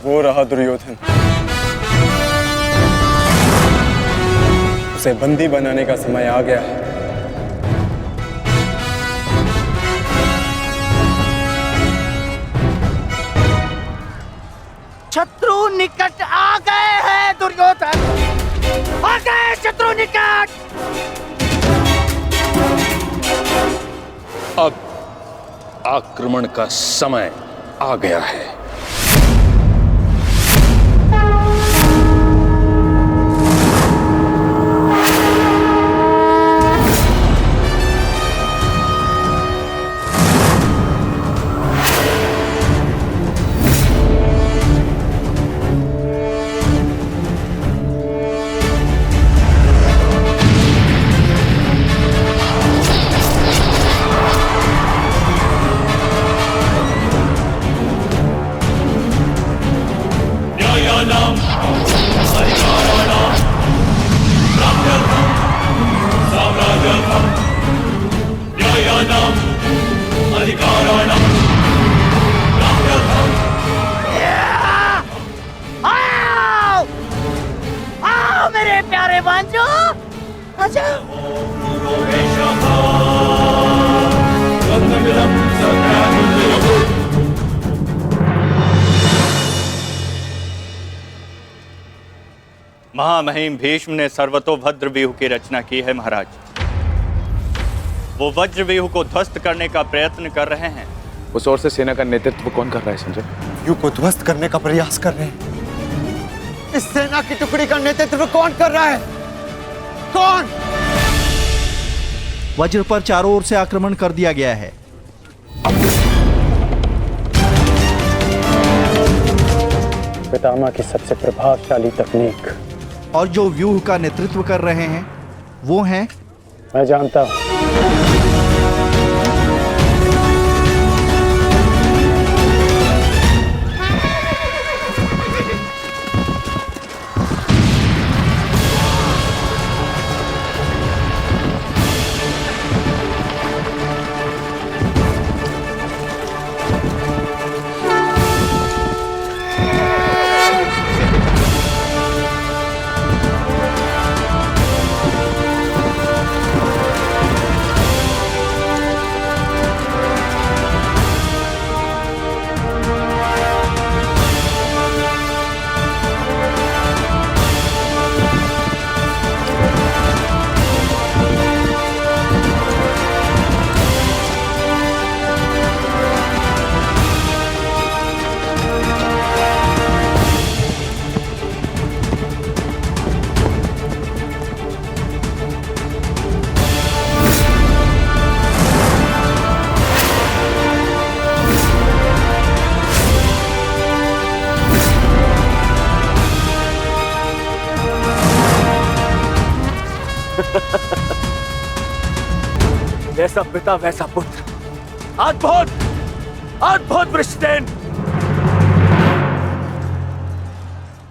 वो रहा दुर्योधन। उसे बंदी बनाने का समय आ गया है। शत्रु निकट आ गए हैं दुर्योधन, आ गए शत्रु निकट। अब आक्रमण का समय आ गया है। मेरे प्यारे बांजो, आजा। महामहिम भीष्म ने सर्वतोभद्र व्यूह की रचना की है महाराज। वो वज्र व्यूह को ध्वस्त करने का प्रयत्न कर रहे हैं। उस ओर से सेना का नेतृत्व कौन कर रहा है संजय? व्यूह को ध्वस्त करने का प्रयास कर रहे हैं। इस सेना की टुकड़ी का नेतृत्व कौन कर रहा है? कौन? वज्र पर चारों ओर से आक्रमण कर दिया गया है। पितामह की सबसे प्रभावशाली तकनीक। और जो व्यूह का नेतृत्व कर रहे हैं वो हैं, मैं जानता हूं। जैसा पिता वैसा पुत्र। अद्भुत, अद्भुत वृषसेन।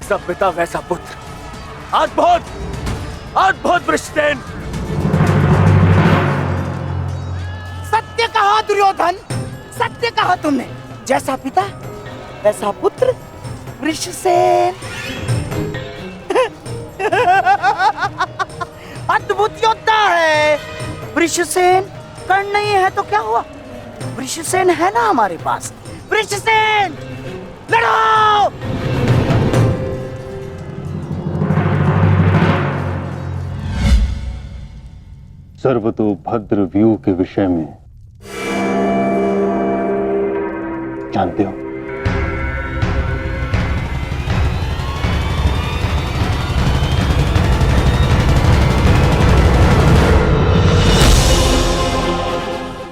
जैसा पिता वैसा पुत्र। अद्भुत, अद्भुत वृषसेन। सत्य कहा दुर्योधन, सत्य कहा तुमने। जैसा पिता वैसा पुत्र वृषसेन। अद्भुत योद्धा है वृषसेन। कर्ण नहीं है तो क्या हुआ, वृषसेन है ना हमारे पास। वृषसेन लड़ो। सर्वतोभद्र व्यूह के विषय में जानते हो?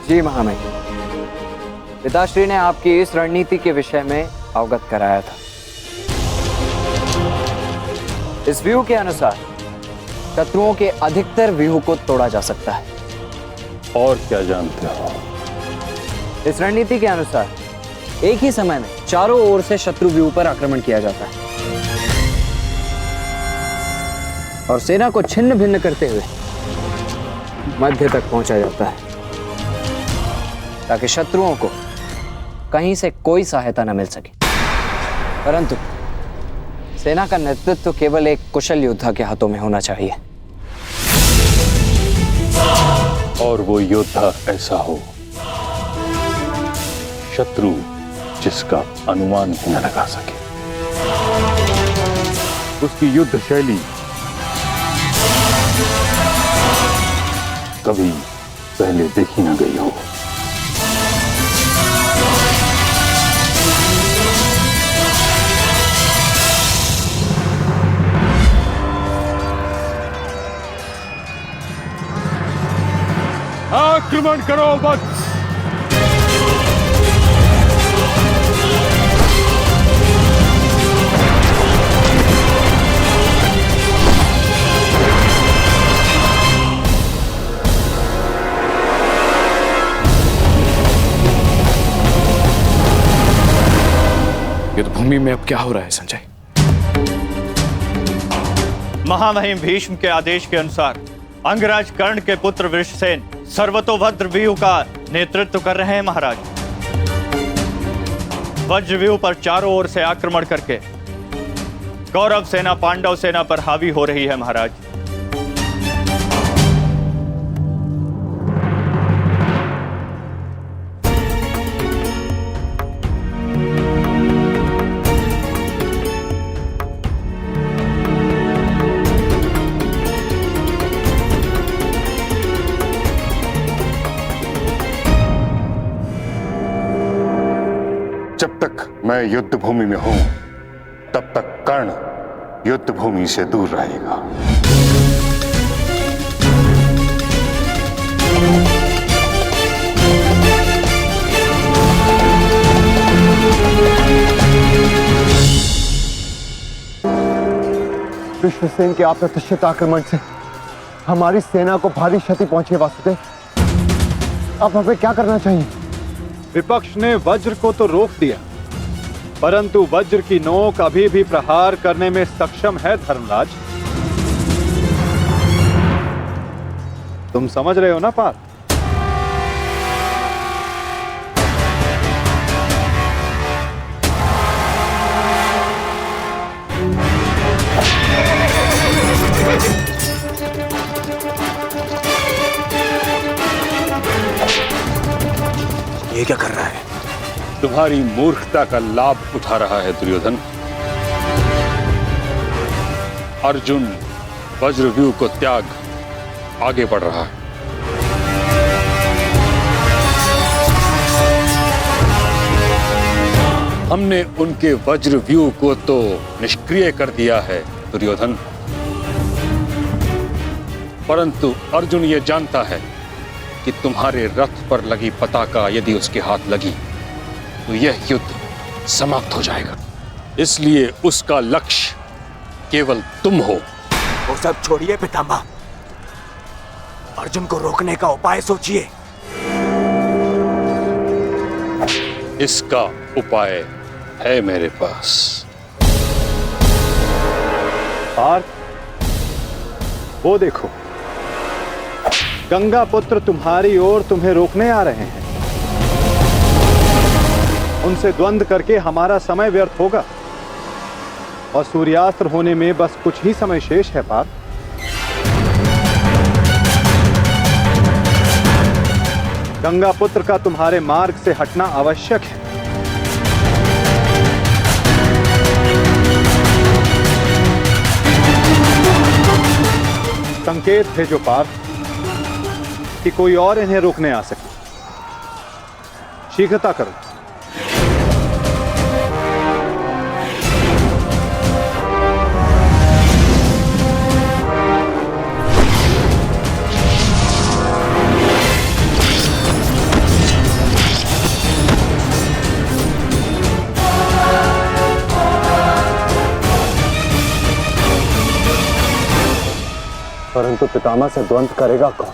जी महामहिम, पिताश्री ने आपकी इस रणनीति के विषय में अवगत कराया था। इस व्यूह के अनुसार शत्रुओं के अधिकतर व्यूह को तोड़ा जा सकता है। और क्या जानते हो? इस रणनीति के अनुसार एक ही समय में चारों ओर से शत्रु व्यूह पर आक्रमण किया जाता है और सेना को छिन्न भिन्न करते हुए मध्य तक पहुंचा जाता है ताकि शत्रुओं को कहीं से कोई सहायता न मिल सके। परंतु सेना का नेतृत्व केवल एक कुशल योद्धा के हाथों में होना चाहिए। और वो योद्धा ऐसा हो, शत्रु जिसका अनुमान भी न लगा सके। उसकी युद्ध शैली कभी पहले देखी न गई हो। आक्रमण करो वत्स। युद्ध भूमि में अब क्या हो रहा है संजय? महामहिम भीष्म के आदेश के अनुसार अंगराज कर्ण के पुत्र वृषसेन सर्वतोभद्र व्यूह का नेतृत्व कर रहे हैं महाराज। वज्र व्यूह पर चारों ओर से आक्रमण करके कौरव सेना पांडव सेना पर हावी हो रही है महाराज। जब तक मैं युद्ध भूमि में हूं, तब तक कर्ण युद्ध भूमि से दूर रहेगा। विश्वसेन के अप्रत्याशित आक्रमण से हमारी सेना को भारी क्षति पहुंची है वासुदेव। अब हमें क्या करना चाहिए? विपक्ष ने वज्र को तो रोक दिया, परंतु वज्र की नोक अभी भी प्रहार करने में सक्षम है धर्मराज। तुम समझ रहे हो ना पार्थ? ये क्या कर रहा है? तुम्हारी मूर्खता का लाभ उठा रहा है दुर्योधन। अर्जुन वज्रव्यूह को त्याग आगे बढ़ रहा है। हमने उनके वज्रव्यूह को तो निष्क्रिय कर दिया है दुर्योधन, परंतु अर्जुन ये जानता है कि तुम्हारे रथ पर लगी पताका यदि उसके हाथ लगी तो यह युद्ध समाप्त हो जाएगा। इसलिए उसका लक्ष्य केवल तुम हो। वो सब छोड़िए पितामह, अर्जुन को रोकने का उपाय सोचिए। इसका उपाय है मेरे पास। पार्थ, वो देखो, गंगा पुत्र तुम्हारी ओर तुम्हें रोकने आ रहे हैं। उनसे द्वंद्व करके हमारा समय व्यर्थ होगा और सूर्यास्त्र होने में बस कुछ ही समय शेष है पार्थ। गंगा पुत्र का तुम्हारे मार्ग से हटना आवश्यक है। संकेत भेजो पार्थ कि कोई और इन्हें रोकने आ सके। शीघ्रता करो। परंतु पितामह से द्वंद्व करेगा कौन?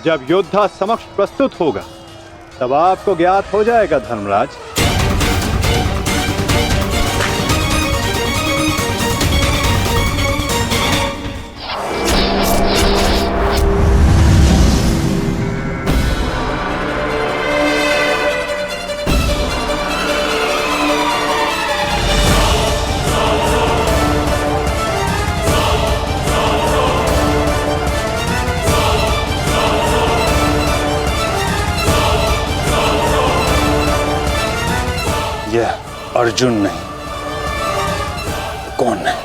जब योद्धा समक्ष प्रस्तुत होगा तब आपको ज्ञात हो जाएगा धर्मराज। यह अर्जुन नहीं, कौन है?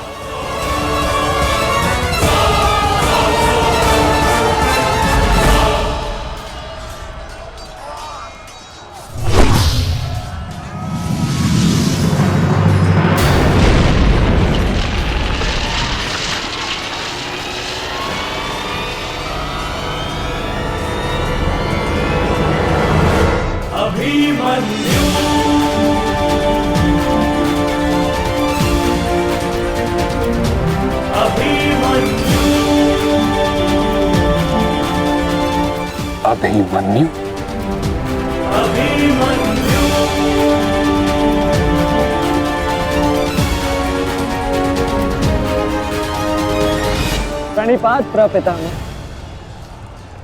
अभिमन्यु? प्रणिपात प्रपितामह।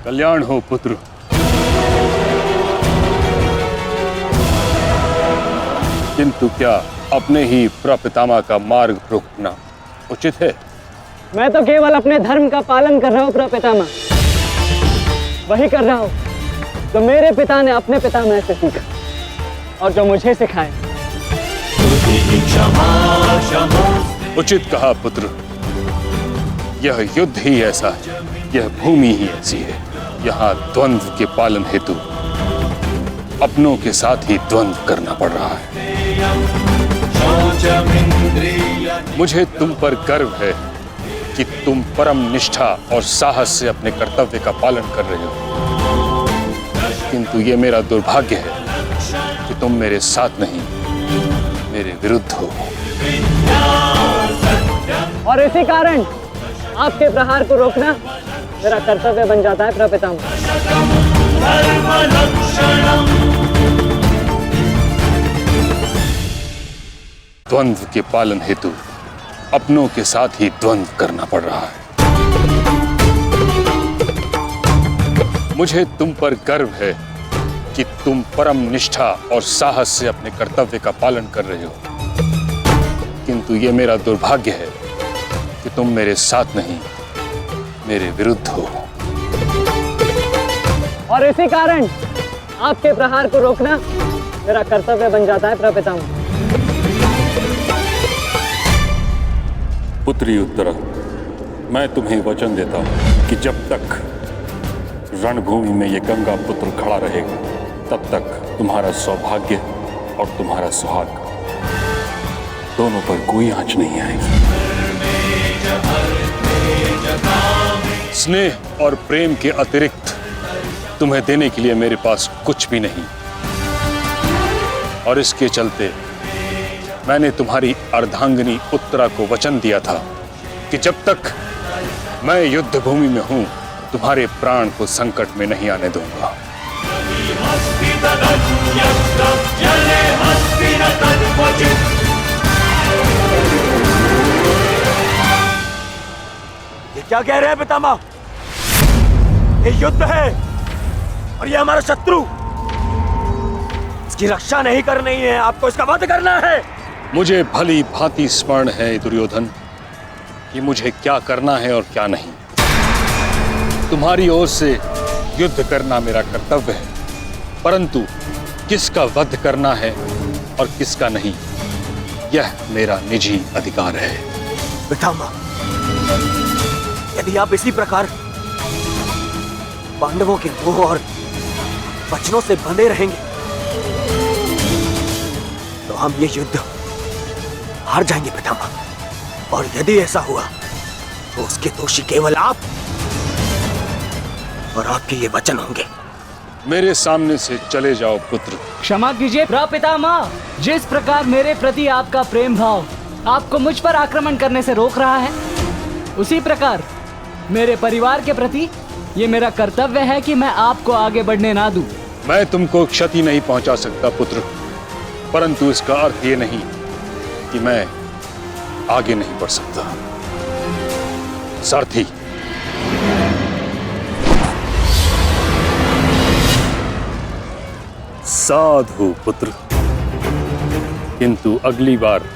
कल्याण हो पुत्र। किंतु क्या अपने ही प्रपितामह का मार्ग रोकना उचित है? मैं तो केवल अपने धर्म का पालन कर रहा हूँ प्रपितामह। वही कर रहा हूँ जो मेरे पिता ने अपने पितामह से सीखा और जो मुझे सिखाए। उचित कहा पुत्र। यह युद्ध ही ऐसा है, यह भूमि ही ऐसी है। यहाँ द्वंद्व के पालन हेतु अपनों के साथ ही द्वंद्व करना पड़ रहा है। मुझे तुम पर गर्व है कि तुम परम निष्ठा और साहस से अपने कर्तव्य का पालन कर रहे हो, किंतु ये मेरा दुर्भाग्य है कि तुम मेरे साथ नहीं, मेरे विरुद्ध हो। और इसी कारण आपके प्रहार को रोकना मेरा कर्तव्य बन जाता है प्रपितामह। द्वंद्व के पालन हेतु अपनों के साथ ही द्वंद्व करना पड़ रहा है। मुझे तुम पर गर्व है कि तुम परम निष्ठा और साहस से अपने कर्तव्य का पालन कर रहे हो, किंतु ये मेरा दुर्भाग्य है कि तुम मेरे साथ नहीं, मेरे विरुद्ध हो। और इसी कारण आपके प्रहार को रोकना मेरा कर्तव्य बन जाता है प्रपितामह। पुत्री उत्तरा, मैं तुम्हें वचन देता हूं कि जब तक रणभूमि में ये गंगा पुत्र खड़ा रहेगा, तब तक तुम्हारा सौभाग्य और तुम्हारा सुहाग दोनों पर कोई आंच नहीं आएगी। स्नेह और प्रेम के अतिरिक्त तुम्हें देने के लिए मेरे पास कुछ भी नहीं, और इसके चलते मैंने तुम्हारी अर्धांगिनी उत्तरा को वचन दिया था कि जब तक मैं युद्ध भूमि में हूं, तुम्हारे प्राण को संकट में नहीं आने दूंगा। ये क्या कह रहे हैं पितामह? ये युद्ध है और ये हमारा शत्रु, इसकी रक्षा नहीं करनी है, आपको इसका वध करना है। मुझे भली भांति स्मरण है दुर्योधन कि मुझे क्या करना है और क्या नहीं। तुम्हारी ओर से युद्ध करना मेरा कर्तव्य है, परंतु किसका वध करना है और किसका नहीं, यह मेरा निजी अधिकार है। पितामह, यदि आप इसी प्रकार पांडवों के मोह और वचनों से बंधे रहेंगे तो हम ये युद्ध हार जाएंगे पितामह, और यदि ऐसा हुआ तो उसके दोषी केवल आप और आपके ये वचन होंगे। मेरे सामने से चले जाओ पुत्र। क्षमा कीजिए प्रपितामह, जिस प्रकार मेरे प्रति आपका प्रेम भाव आपको मुझ पर आक्रमण करने से रोक रहा है, उसी प्रकार मेरे परिवार के प्रति ये मेरा कर्तव्य है कि मैं आपको आगे बढ़ने ना दूं। मैं तुमको क्षति नहीं पहुंचा सकता पुत्र, परंतु इसका अर्थ ये नहीं कि मैं आगे नहीं बढ़ सकता। सारथी, साधु पुत्र, किंतु अगली बार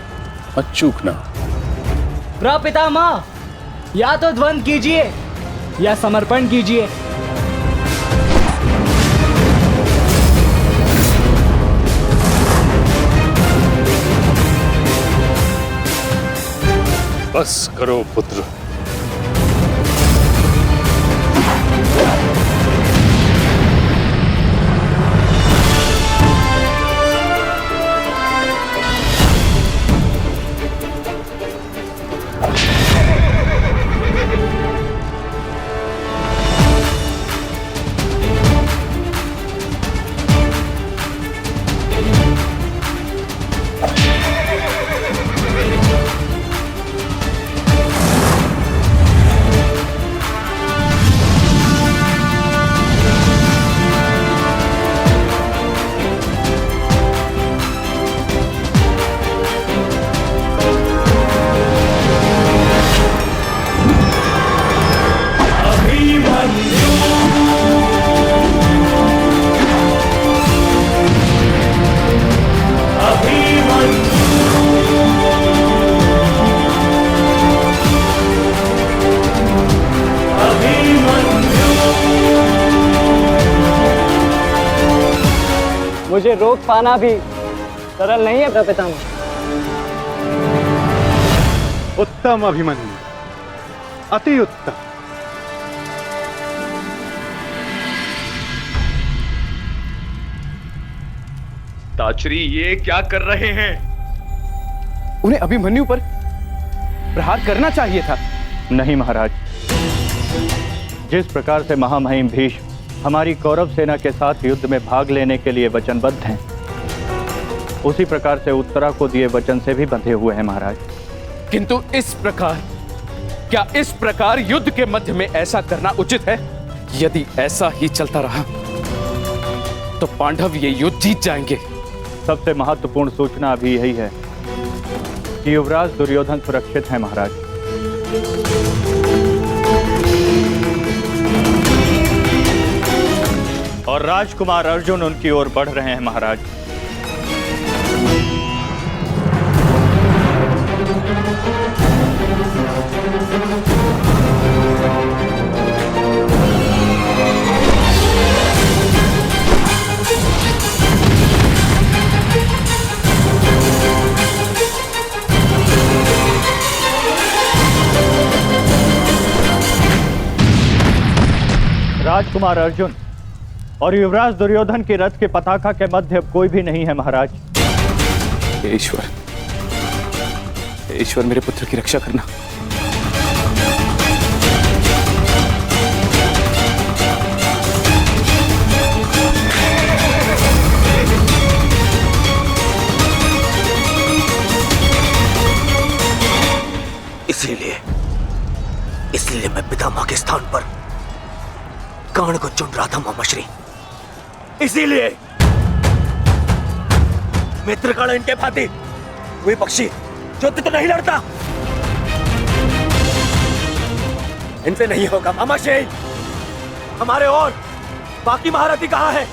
मत चूकना। प्रपितामह, या तो द्वंद्व कीजिए या समर्पण कीजिए। बस करो पुत्र। मुझे रोक पाना भी सरल नहीं है प्रपितामह। उत्तम अभिमन्यु, अति उत्तम। ताचरी ये क्या कर रहे हैं? उन्हें अभिमन्यु पर प्रहार करना चाहिए था। नहीं महाराज, जिस प्रकार से महामहिम भीष्म हमारी कौरव सेना के साथ युद्ध में भाग लेने के लिए वचनबद्ध हैं, उसी प्रकार से उत्तरा को दिए वचन से भी बंधे हुए हैं महाराज। किंतु इस प्रकार, क्या इस प्रकार युद्ध के मध्य में ऐसा करना उचित है? यदि ऐसा ही चलता रहा तो पांडव ये युद्ध जीत जाएंगे। सबसे महत्वपूर्ण सूचना अभी यही है कि युवराज दुर्योधन सुरक्षित हैं महाराज। और राजकुमार अर्जुन उनकी ओर बढ़ रहे हैं महाराज। राजकुमार अर्जुन और युवराज दुर्योधन की रथ के पताका के मध्य कोई भी नहीं है महाराज। ईश्वर, ईश्वर मेरे पुत्र की रक्षा करना। इसलिए मैं पितामह के स्थान पर कर्ण को चुन रहा था मामाश्री। इसीलिए मित्र कर्ण इनके भांति वे पक्षी युद्ध तो नहीं लड़ता, इनसे नहीं होगा मामाश्री। हमारे और बाकी महारथी कहां है?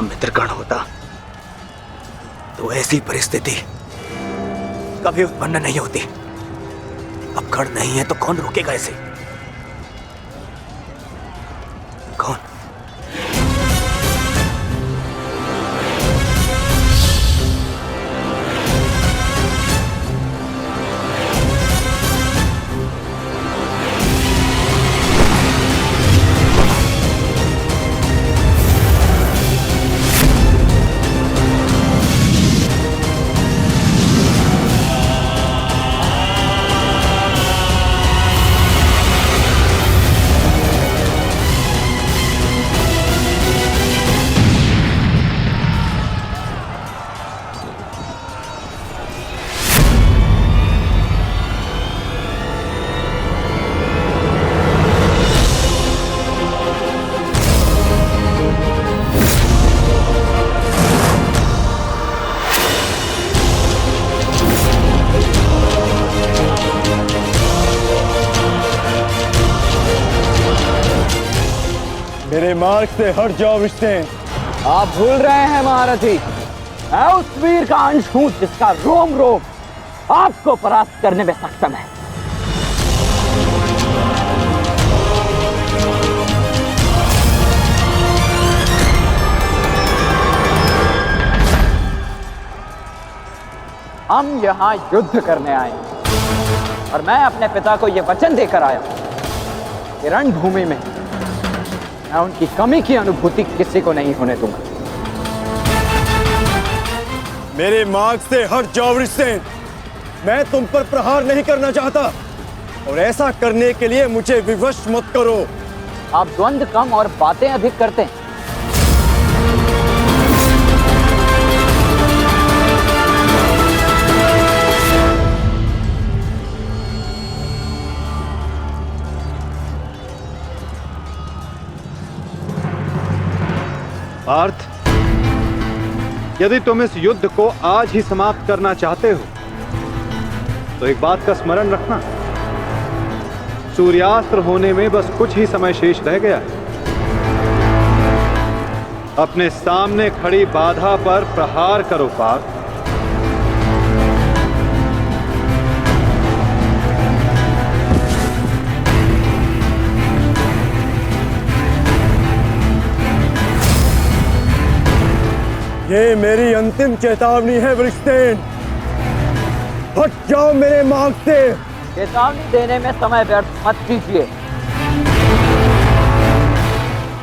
मित्रकर्ण होता तो ऐसी परिस्थिति कभी उत्पन्न नहीं होती। अब कर्ण नहीं है तो कौन रोकेगा इसे? कौन? मेरे मार्ग से हट जाओ विष्णु। आप भूल रहे हैं महारथी, मैं उस वीर का अंश हूं जिसका रोम रोम आपको परास्त करने में सक्षम है। हम यहाँ युद्ध करने आए हैं और मैं अपने पिता को यह वचन देकर आया कि रणभूमि में मैं उनकी कमी की अनुभूति किसी को नहीं होने दूंगा। मेरे मार्ग से हट जाओ वृषसेन। मैं तुम पर प्रहार नहीं करना चाहता और ऐसा करने के लिए मुझे विवश मत करो। आप द्वंद्व कम और बातें अधिक करते हैं। पार्थ, यदि तुम इस युद्ध को आज ही समाप्त करना चाहते हो तो एक बात का स्मरण रखना, सूर्यास्त्र होने में बस कुछ ही समय शेष रह गया है। अपने सामने खड़ी बाधा पर प्रहार करो पार्थ। ये मेरी अंतिम चेतावनी है वृषसेन। हट जाओ मेरे मार्ग से। चेतावनी देने में समय व्यर्थ मत कीजिए,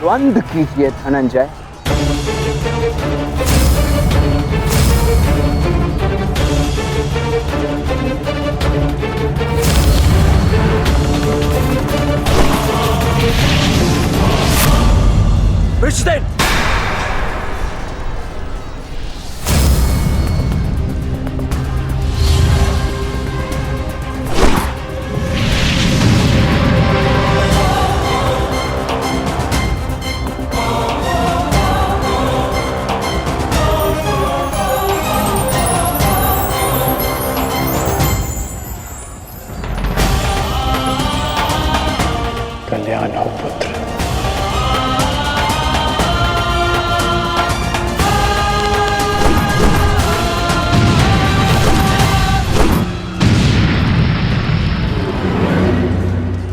द्वंद्व कीजिए धनंजय। वृषसेन, कल्याण हो पुत्र।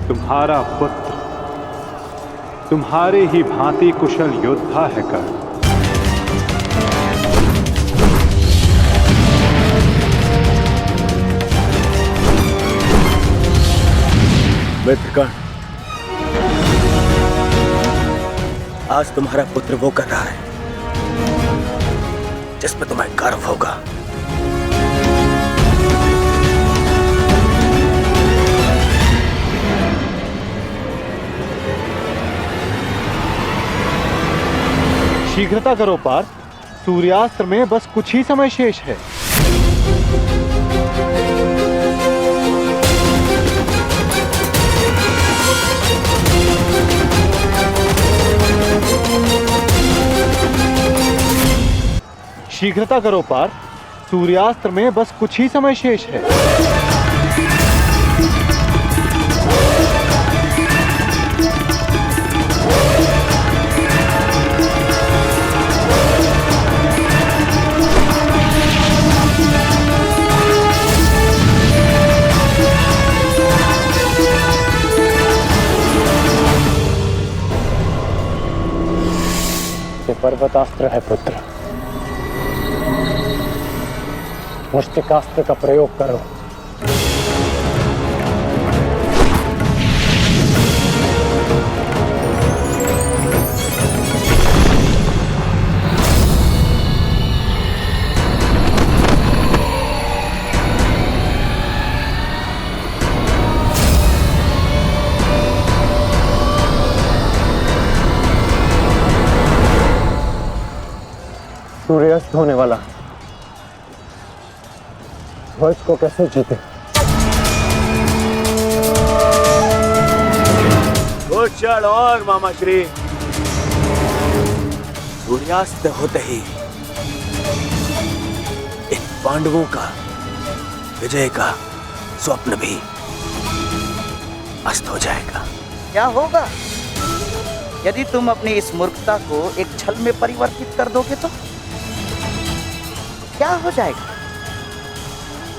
तुम्हारा पुत्र तुम्हारे ही भांति कुशल योद्धा है कर्ण। मित्र कर्ण, आज तुम्हारा पुत्र वो कर रहा है जिस पर तुम्हें गर्व होगा। शीघ्रता करो पार्थ, सूर्यास्त्र में बस कुछ ही समय शेष है। शीघ्रता करो पार्थ, सूर्यास्त्र में बस कुछ ही समय शेष है। ये पर्वतास्त्र है पुत्र, मुष्टिकास्त्र का प्रयोग करो। सूर्यास्त होने वाला, ध्वज को कैसे जीते? कुछ क्षण और मामा श्री। सूर्यास्त होते ही इन पांडवों का विजय का स्वप्न भी अस्त हो जाएगा। क्या होगा? यदि तुम अपनी इस मूर्खता को एक छल में परिवर्तित कर दोगे तो क्या हो जाएगा?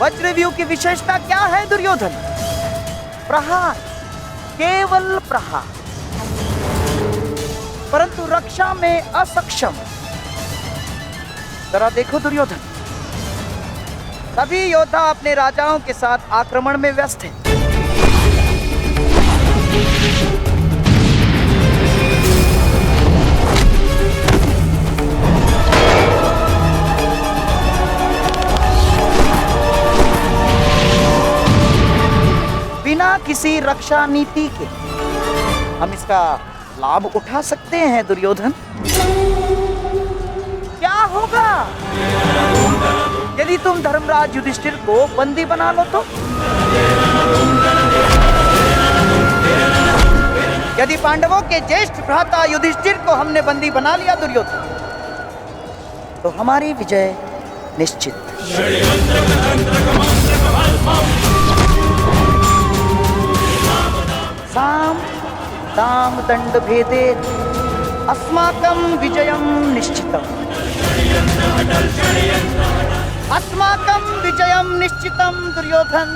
वज्रव्यूह की विशेषता क्या है दुर्योधन? प्रहार, केवल प्रहार, परंतु रक्षा में असक्षम। जरा देखो दुर्योधन, सभी योद्धा अपने राजाओं के साथ आक्रमण में व्यस्त हैं। बिना किसी रक्षा नीति के हम इसका लाभ उठा सकते हैं दुर्योधन। क्या होगा यदि तुम धर्मराज युधिष्ठिर को बंदी बना लो तो? यदि पांडवों के ज्येष्ठ भ्राता युधिष्ठिर को हमने बंदी बना लिया दुर्योधन, तो हमारी विजय निश्चित। साम दाम दंड भेदे अस्माकं विजयं निश्चितम्। अस्माकं विजयं निश्चितम् दुर्योधन।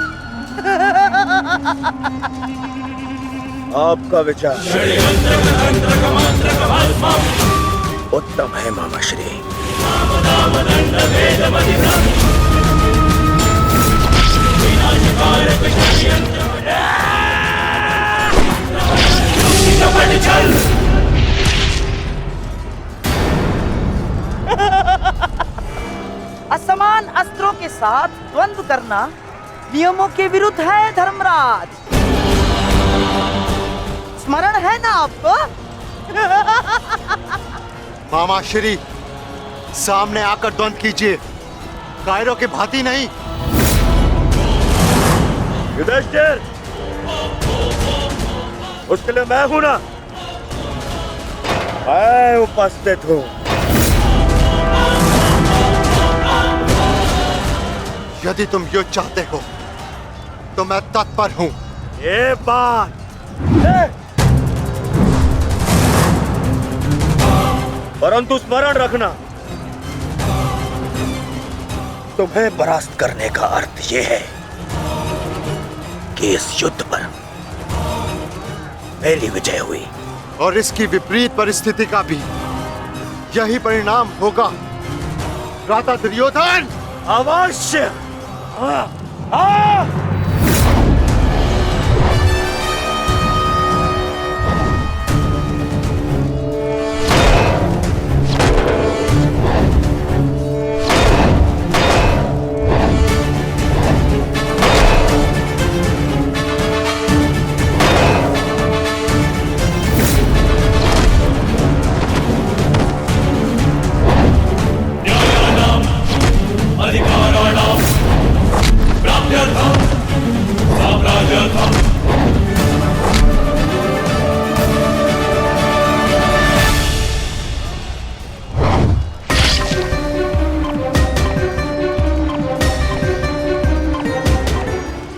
आपका विचार उत्तम है मामाश्री। असमान अस्त्रों के साथ द्वंद्व करना नियमों के विरुद्ध है धर्मराज। स्मरण है ना आपको? मामा श्री, सामने आकर द्वंद्व कीजिए, कायरों की भांति नहीं। युधिष्ठिर, उसके लिए मैं हूं ना, मैं उपस्थित हूं। यदि तुम युद्ध चाहते हो तो मैं तत्पर हूं। ये बात परंतु स्मरण रखना, तुम्हें परास्त करने का अर्थ यह है कि इस युद्ध पर मेरी विजय हुई, और इसकी विपरीत परिस्थिति का भी यही परिणाम होगा भ्राता दुर्योधन। अवश्य।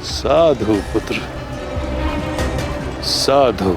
साधु पुत्र, साधु।